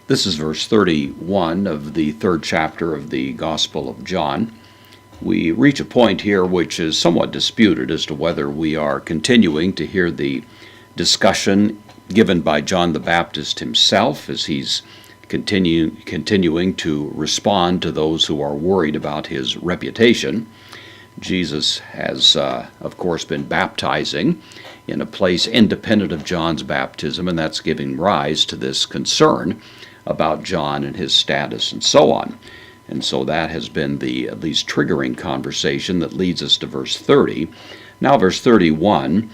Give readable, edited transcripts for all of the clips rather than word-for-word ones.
This is verse 31 of the third chapter of the Gospel of John. We reach a point here which is somewhat disputed as to whether we are continuing to hear the discussion given by John the Baptist himself as he's continuing to respond to those who are worried about his reputation. Jesus has, of course, been baptizing in a place independent of John's baptism, and that's giving rise to this concern about John and his status and so on. And so that has been the at least triggering conversation that leads us to verse 30. Now verse 31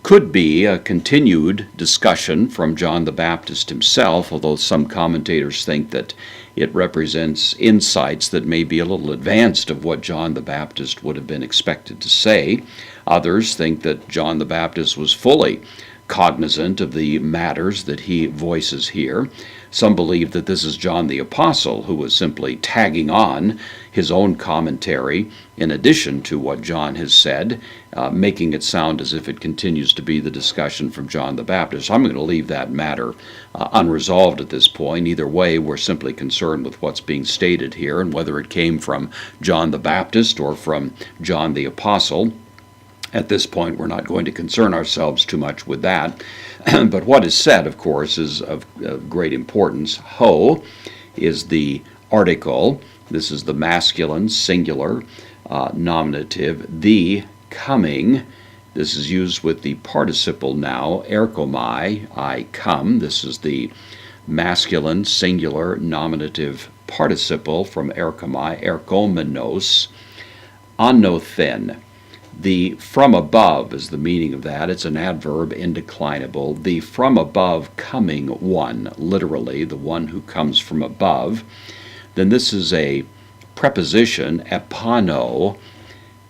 could be a continued discussion from John the Baptist himself, although some commentators think that it represents insights that may be a little advanced of what John the Baptist would have been expected to say. Others think that John the Baptist was fully cognizant of the matters that he voices here. Some believe that this is John the Apostle who was simply tagging on his own commentary in addition to what John has said, making it sound as if it continues to be the discussion from John the Baptist. I'm going to leave that matter unresolved at this point. Either way, we're simply concerned with what's being stated here and whether it came from John the Baptist or from John the Apostle. At this point, we're not going to concern ourselves too much with that. But what is said, of course, is of great importance. Ho is the article. This is the masculine, singular, nominative. The coming. This is used with the participle now. Erkomai, I come. This is the masculine, singular, nominative participle from erkomai, erkomenos. Anothen. The from above is the meaning of that. It's an adverb, indeclinable. The from above coming one, literally, the one who comes from above. Then this is a preposition, epano,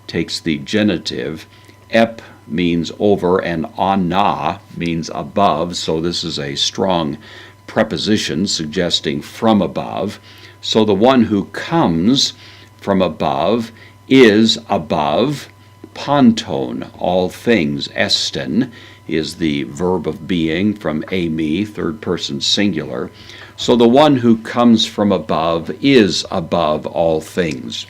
takes the genitive. Ep means over and ana means above, so this is a strong preposition suggesting from above. So the one who comes from above is above. Panton, all things. Esten is the verb of being from eimi, third person singular. So the one who comes from above is above all things.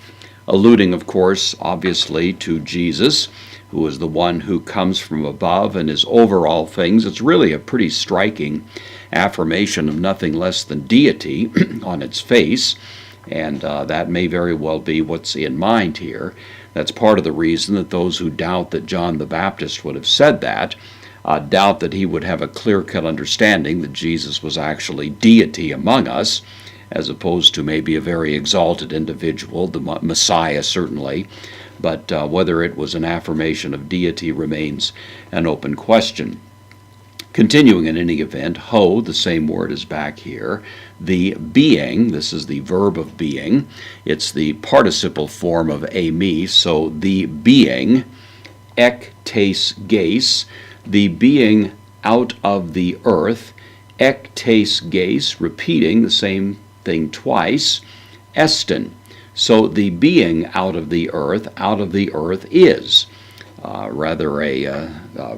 Alluding, of course, obviously to Jesus, who is the one who comes from above and is over all things. It's really a pretty striking affirmation of nothing less than deity on its face, and that may very well be what's in mind here. That's part of the reason that those who doubt that John the Baptist would have said that, doubt that he would have a clear-cut understanding that Jesus was actually deity among us, as opposed to maybe a very exalted individual, the Messiah certainly, but whether it was an affirmation of deity remains an open question. Continuing in any event, ho, the same word is back here. The being, this is the verb of being. It's the participle form of eimi, so the being, ek tes geis, the being out of the earth, ek tes geis, repeating the same thing twice, esten. So the being out of the earth is. Rather a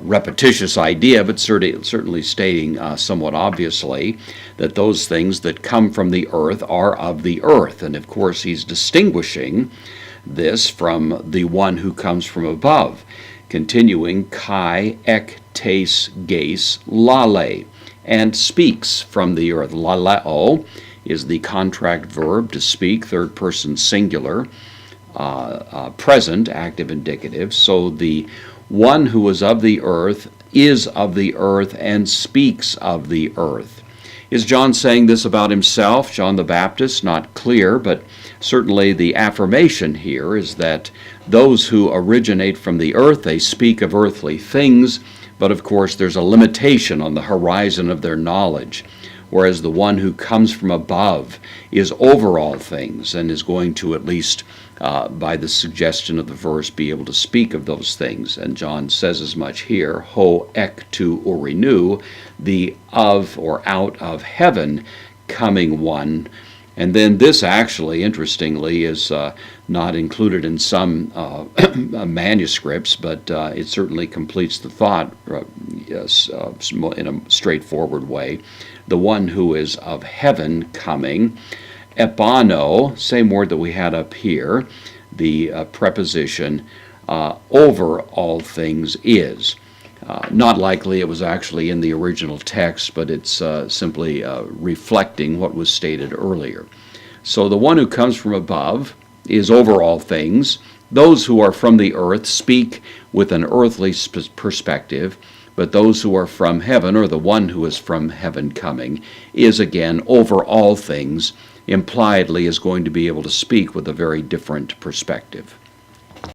repetitious idea, but certainly stating somewhat obviously that those things that come from the earth are of the earth. And of course he's distinguishing this from the one who comes from above. Continuing, kai ek tes geis lale, and speaks from the earth. Laleo is the contract verb to speak, third person singular. Present, active indicative. So the one who is of the earth is of the earth and speaks of the earth. Is John saying this about himself, John the Baptist? Not clear, but certainly the affirmation here is that those who originate from the earth, they speak of earthly things, but of course there's a limitation on the horizon of their knowledge, whereas the one who comes from above is over all things and is going to, at least by the suggestion of the verse, be able to speak of those things. And John says as much here, ho ek tu orinu, the of or out of heaven coming one. And then this actually, interestingly, is not included in some manuscripts, but it certainly completes the thought in a straightforward way. The one who is of heaven coming, epano, same word that we had up here, the preposition over all things is. Not likely it was actually in the original text, but it's simply reflecting what was stated earlier. So the one who comes from above is over all things. Those who are from the earth speak with an earthly perspective, but those who are from heaven, or the one who is from heaven coming, is again over all things, impliedly is going to be able to speak with a very different perspective.